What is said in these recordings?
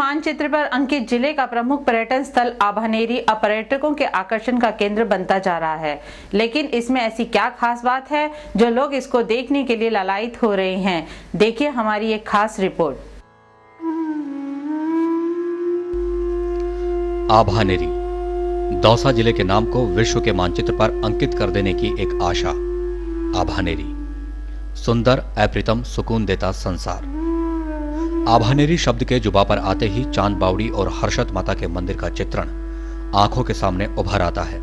मानचित्र पर अंकित जिले का प्रमुख पर्यटन स्थल आभानेरी अब पर्यटकों के आकर्षण का केंद्र बनता जा रहा है। लेकिन इसमें ऐसी क्या खास बात है जो लोग इसको देखने के लिए लालायित हो रहे हैं? देखिए हमारी एक खास रिपोर्ट। आभानेरी दौसा जिले के नाम को विश्व के मानचित्र पर अंकित कर देने की एक आशा। आभानेरी सुंदर, अप्रितम, सुकून देता संसार। आभानेरी शब्द के जुबा पर आते ही चांद बावड़ी और हर्षत माता के मंदिर का चित्रण आंखों के सामने उभर आता है।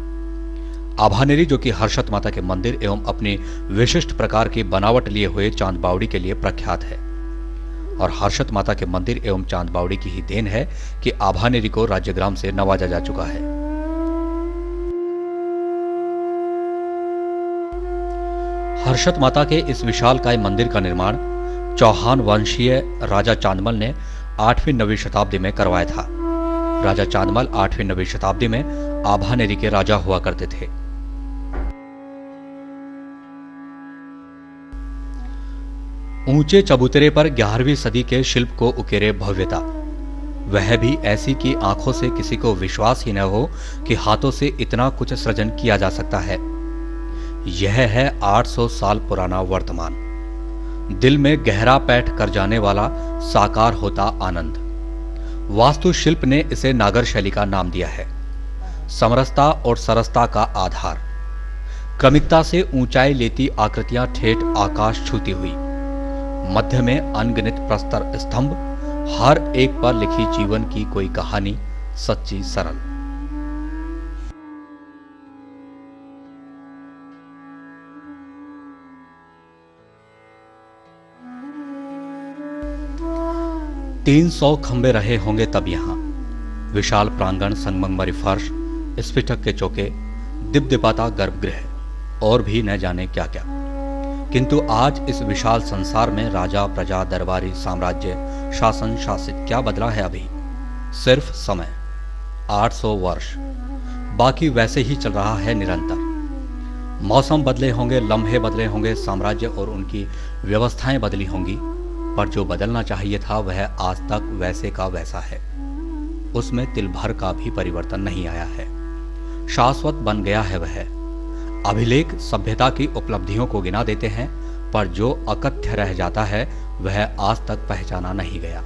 आभानेरी, जो कि हर्षत माता के मंदिर एवं अपनी विशिष्ट प्रकार की बनावट लिए हुए चांद बावड़ी के लिए प्रख्यात है, और हर्षत माता के मंदिर एवं चांद बावड़ी की ही देन है कि आभानेरी को राज्यग्राम से नवाजा जा चुका है। हर्षत माता के इस विशालकाय मंदिर का निर्माण चौहान वंशीय राजा चांदमल ने 8वीं-9वीं शताब्दी में करवाया था। राजा चांदमल 8वीं-9वीं शताब्दी में आभानेरी के राजा हुआ करते थे। ऊंचे चबूतरे पर 11वीं सदी के शिल्प को उकेरे भव्यता, वह भी ऐसी कि आंखों से किसी को विश्वास ही न हो कि हाथों से इतना कुछ सृजन किया जा सकता है। यह है 800 साल पुराना वर्तमान। दिल में गहरा पैठ कर जाने वाला साकार होता आनंद। वास्तुशिल्प ने इसे नागर शैली का नाम दिया है। समरसता और सरसता का आधार, क्रमिकता से ऊंचाई लेती आकृतियां ठेठ आकाश छूती हुई, मध्य में अनगिनत प्रस्तर स्तंभ, हर एक पर लिखी जीवन की कोई कहानी, सच्ची सरल। तीन 300 खंबे रहे होंगे तब यहां। विशाल प्रांगण, संगमरमरी फर्श, स्फटिक के चौके, दिपदिपाता गर्भगृह और भी न जाने क्या क्या। किंतु आज इस विशाल संसार में राजा, प्रजा, दरबारी, साम्राज्य, शासन, शासित क्या बदला है? अभी सिर्फ समय, 800 वर्ष। बाकी वैसे ही चल रहा है निरंतर। मौसम बदले होंगे, लम्हे बदले होंगे, साम्राज्य और उनकी व्यवस्थाएं बदली होंगी, पर जो बदलना चाहिए था वह आज तक वैसे का वैसा है। उसमें तिल भर का भी परिवर्तन नहीं आया है। शाश्वत बन गया है वह। अभिलेख सभ्यता की उपलब्धियों को गिना देते हैं, पर जो अकथ्य रह जाता है वह आज तक पहचाना नहीं गया।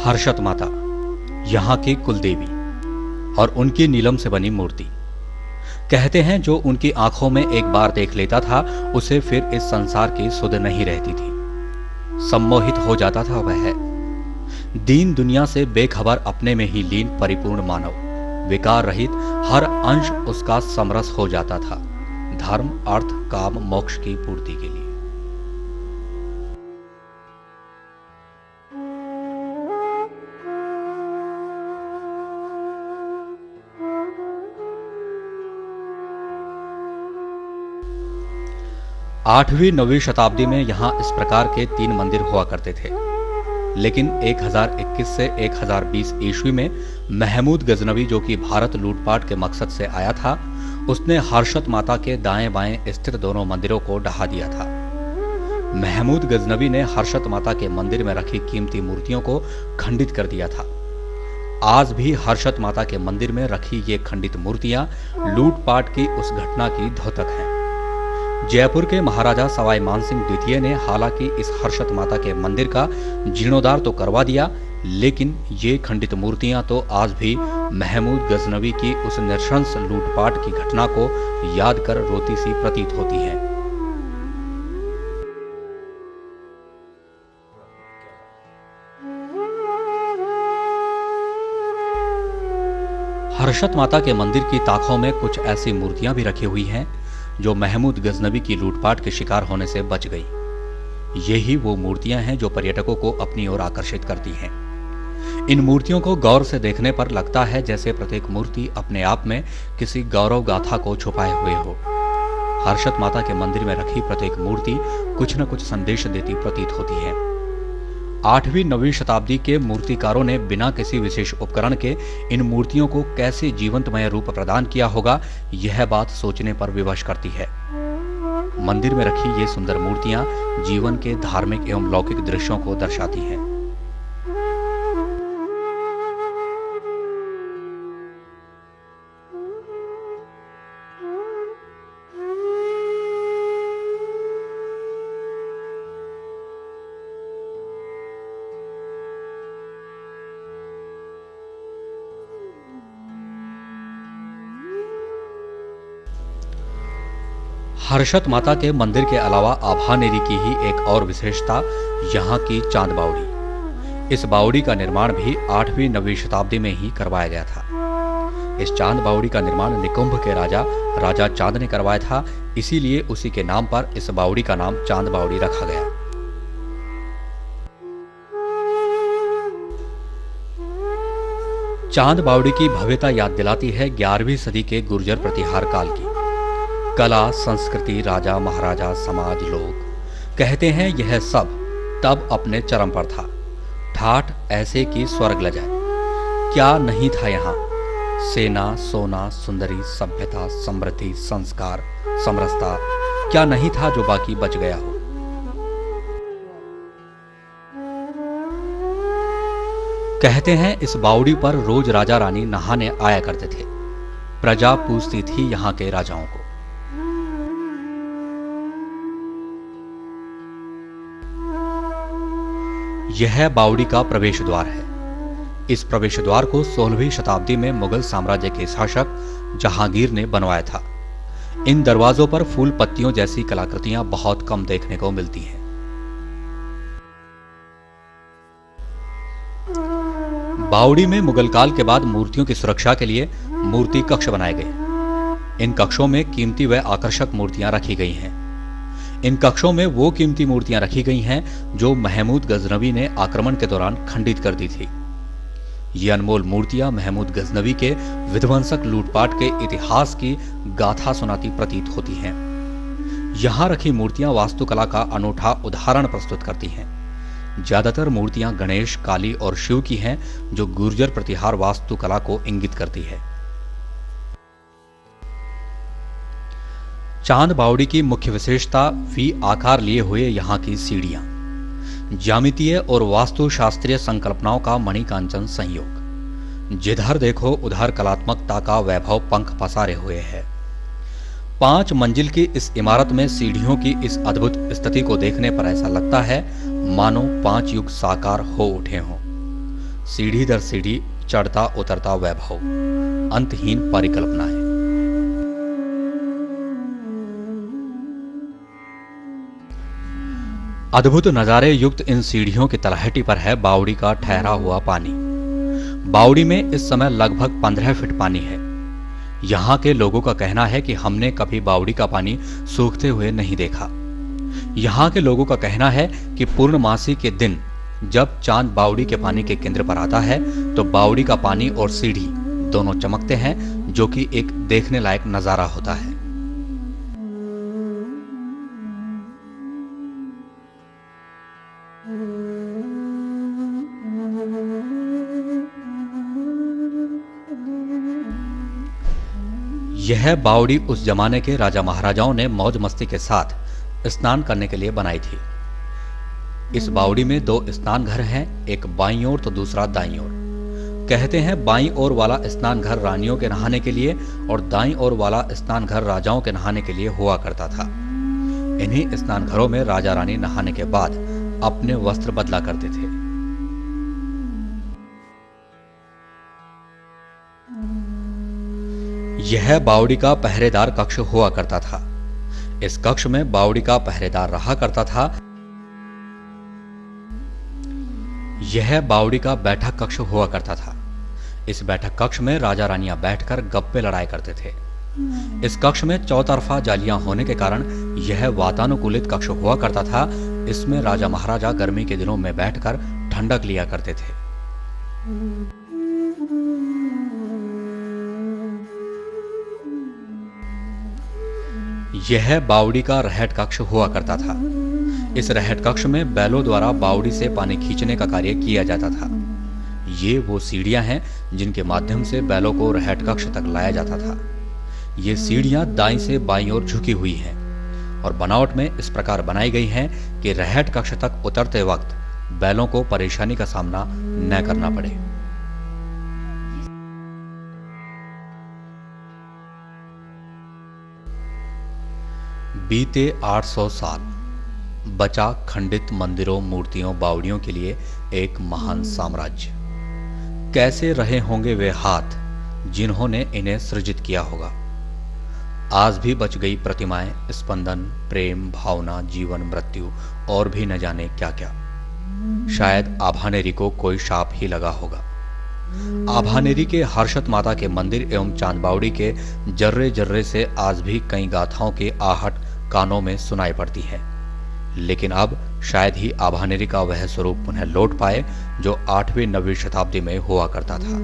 हर्षत माता यहां की कुलदेवी और उनकी नीलम से बनी मूर्ति। कहते हैं जो उनकी आंखों में एक बार देख लेता था उसे फिर इस संसार की सुध नहीं रहती थी। सम्मोहित हो जाता था वह। दीन दुनिया से बेखबर, अपने में ही लीन परिपूर्ण मानव, विकार रहित, हर अंश उसका समरस हो जाता था धर्म, अर्थ, काम, मोक्ष की पूर्ति के लिए। आठवीं 9वीं शताब्दी में यहां इस प्रकार के 3 मंदिर हुआ करते थे, लेकिन 1021 से 1020 ईस्वी में महमूद गजनवी, जो कि भारत लूटपाट के मकसद से आया था, उसने हर्षत माता के दाएं बाएं स्थित दोनों मंदिरों को ढहा दिया था। महमूद गजनवी ने हर्षत माता के मंदिर में रखी कीमती मूर्तियों को खंडित कर दिया था। आज भी हर्षत माता के मंदिर में रखी ये खंडित मूर्तियां लूटपाट की उस घटना की द्योतक हैं। जयपुर के महाराजा सवाई मानसिंह द्वितीय ने हालांकि इस हर्षत माता के मंदिर का जीर्णोद्धार तो करवा दिया, लेकिन ये खंडित मूर्तियां तो आज भी महमूद गजनवी की उस नृशंस लूटपाट की घटना को याद कर रोती सी प्रतीत होती हैं। हर्षत माता के मंदिर की ताकों में कुछ ऐसी मूर्तियां भी रखी हुई हैं जो महमूद गजनवी की लूटपाट के शिकार होने से बच गई। यही वो मूर्तियां हैं जो पर्यटकों को अपनी ओर आकर्षित करती हैं। इन मूर्तियों को गौर से देखने पर लगता है जैसे प्रत्येक मूर्ति अपने आप में किसी गौरव गाथा को छुपाए हुए हो। हर्षत माता के मंदिर में रखी प्रत्येक मूर्ति कुछ न कुछ संदेश देती प्रतीत होती है। 8वीं-9वीं शताब्दी के मूर्तिकारों ने बिना किसी विशेष उपकरण के इन मूर्तियों को कैसे जीवंतमय रूप प्रदान किया होगा, यह बात सोचने पर विवश करती है। मंदिर में रखी ये सुंदर मूर्तियां जीवन के धार्मिक एवं लौकिक दृश्यों को दर्शाती हैं। हर्षद माता के मंदिर के अलावा आभानेरी की ही एक और विशेषता यहाँ की चांद बावड़ी। इस बावड़ी का निर्माण भी 8वीं-9वीं शताब्दी में ही करवाया गया था। इस चांद बावड़ी का निर्माण निकुंभ के राजा चांद ने करवाया था, इसीलिए उसी के नाम पर इस बावड़ी का नाम चांद बावड़ी रखा गया। चांद बावड़ी की भव्यता याद दिलाती है 11वीं सदी के गुर्जर प्रतिहार काल की। कला, संस्कृति, राजा महाराजा, समाज, लोग कहते हैं यह सब तब अपने चरम पर था। ठाठ ऐसे कि स्वर्ग लजाए। क्या नहीं था यहाँ? सेना, सोना, सुंदरी, सभ्यता, समृद्धि, संस्कार, समरसता, क्या नहीं था जो बाकी बच गया हो? कहते हैं इस बावड़ी पर रोज राजा रानी नहाने आया करते थे। प्रजा पूजती थी यहाँ के राजाओं को। यह बावड़ी का प्रवेश द्वार है। इस प्रवेश द्वार को 16वीं शताब्दी में मुगल साम्राज्य के शासक जहांगीर ने बनवाया था। इन दरवाजों पर फूल पत्तियों जैसी कलाकृतियां बहुत कम देखने को मिलती हैं। बावड़ी में मुगल काल के बाद मूर्तियों की सुरक्षा के लिए मूर्ति कक्ष बनाए गए। इन कक्षों में कीमती व आकर्षक मूर्तियां रखी गई हैं। इन कक्षों में वो कीमती मूर्तियां रखी गई हैं जो महमूद गजनवी ने आक्रमण के दौरान खंडित कर दी थी। ये अनमोल मूर्तियां महमूद गजनवी के विध्वंसक लूटपाट के इतिहास की गाथा सुनाती प्रतीत होती हैं। यहां रखी मूर्तियां वास्तुकला का अनूठा उदाहरण प्रस्तुत करती हैं। ज्यादातर मूर्तियां गणेश, काली और शिव की हैं, जो गुर्जर प्रतिहार वास्तुकला को इंगित करती है। चांद बावड़ी की मुख्य विशेषता वी आकार लिए हुए यहाँ की सीढ़ियां, ज्यामितीय और वास्तुशास्त्रीय संकल्पनाओं का मणिकांचन संयोग। जिधर देखो उधर कलात्मकता का वैभव पंख पसारे हुए है। 5 मंजिल की इस इमारत में सीढ़ियों की इस अद्भुत स्थिति को देखने पर ऐसा लगता है मानो 5 युग साकार हो उठे हों। सीढ़ी दर सीढ़ी चढ़ता उतरता वैभव, अंतहीन परिकल्पना है। अद्भुत नजारे युक्त इन सीढ़ियों की तलहटी पर है बावड़ी का ठहरा हुआ पानी। बावड़ी में इस समय लगभग 15 फीट पानी है। यहाँ के लोगों का कहना है कि हमने कभी बावड़ी का पानी सूखते हुए नहीं देखा। यहाँ के लोगों का कहना है कि पूर्णमासी के दिन जब चांद बावड़ी के पानी के केंद्र पर आता है तो बावड़ी का पानी और सीढ़ी दोनों चमकते हैं, जो कि एक देखने लायक नजारा होता है। यह बावड़ी उस जमाने के राजा महाराजाओं ने मौज मस्ती के साथ स्नान करने के लिए बनाई थी। इस बावड़ी में 2 स्नान घर हैं, एक बाईं ओर तो दूसरा दाईं ओर। कहते हैं बाईं ओर वाला स्नान घर रानियों के नहाने के लिए और दाईं ओर वाला स्नान घर राजाओं के नहाने के लिए हुआ करता था। इन्हीं स्नान घरों में राजा रानी नहाने के बाद अपने वस्त्र बदला करते थे। यह बावड़ी का पहरेदार कक्ष हुआ करता था। इस कक्ष में बावड़ी का पहरेदार रहा करता था। यह बावड़ी का बैठक कक्ष हुआ करता था। इस बैठक कक्ष में राजा रानियां बैठकर गप्पे लड़ाया करते थे। इस कक्ष में चौतरफा जालियां होने के कारण यह वातानुकूलित कक्ष हुआ करता था। इसमें राजा महाराजा गर्मी के दिनों में बैठकर ठंडक लिया करते थे। यह बावड़ी का रहट कक्ष हुआ करता था। इस रहट कक्ष में बैलों द्वारा बावड़ी से पानी खींचने का कार्य किया जाता था। ये वो सीढ़ियां हैं जिनके माध्यम से बैलों को रहट कक्ष तक लाया जाता था। ये सीढ़ियां दाईं से बाईं ओर झुकी हुई हैं और बनावट में इस प्रकार बनाई गई हैं कि रहट कक्ष तक उतरते वक्त बैलों को परेशानी का सामना न करना पड़े। बीते 800 साल बचा खंडित मंदिरों, मूर्तियों, बावड़ियों के लिए एक महान साम्राज्य। कैसे रहे होंगे वे हाथ जिन्होंने इन्हें सृजित किया होगा। आज भी बच गई प्रतिमाएं, स्पंदन, प्रेम, भावना, जीवन, मृत्यु और भी न जाने क्या क्या। शायद आभानेरी को कोई शाप ही लगा होगा। आभानेरी के हर्षत माता के मंदिर एवं चांदबावड़ी के जर्रे जर्रे से आज भी कई गाथाओं की आहट कानों में सुनाई पड़ती है। लेकिन अब शायद ही आभानेरी का वह स्वरूप पुनः लौट पाए जो 8वीं 9वीं शताब्दी में हुआ करता था।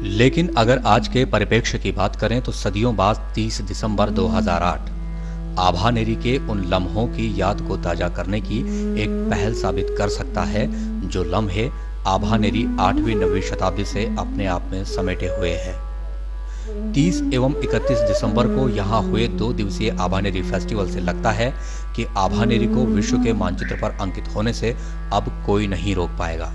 लेकिन अगर आज के परिप्रेक्ष्य की बात करें तो सदियों बाद 30 दिसंबर 2008 आभानेरी के उन लम्हों की याद को ताजा करने की एक पहल साबित कर सकता है जो लम्हे आभानेरी 8वीं 9वीं शताब्दी से अपने आप में समेटे हुए हैं। 30 एवं 31 दिसंबर को यहाँ हुए 2 दिवसीय आभानेरी फेस्टिवल से लगता है कि आभानेरी को विश्व के मानचित्र पर अंकित होने से अब कोई नहीं रोक पाएगा।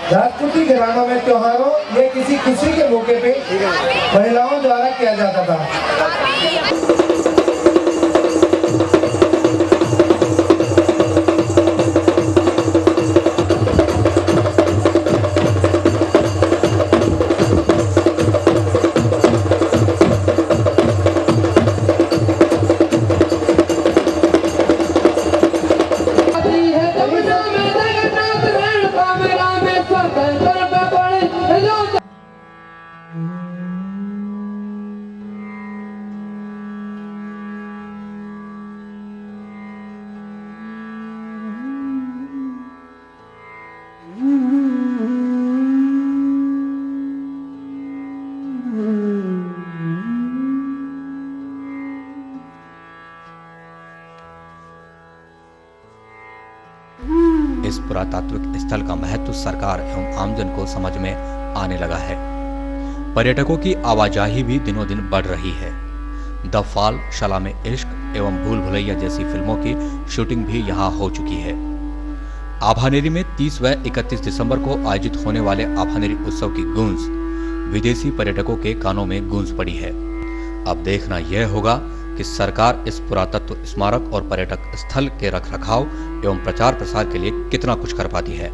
राजपूती घरानों में त्योहारों या किसी खुशी के मौके पे महिलाओं द्वारा किया जाता था। इस पुरातात्विक स्थल का महत्व सरकार एवं आमजन को समझ में आने लगा है। पर्यटकों की आवाजाही भी दिनों दिन बढ़ रही है। द फॉल, शलामे इश्क एवं भूल भुलैया जैसी फिल्मों की शूटिंग भी यहाँ हो चुकी है। आभानेरी में 30 व 31 दिसंबर को आयोजित होने वाले आभानेरी उत्सव की गूंज विदेशी पर्यटकों के कानों में गूंज पड़ी है। अब देखना यह होगा कि सरकार इस पुरातत्व स्मारक और पर्यटक स्थल के रखरखाव एवं प्रचार प्रसार के लिए कितना कुछ कर पाती है।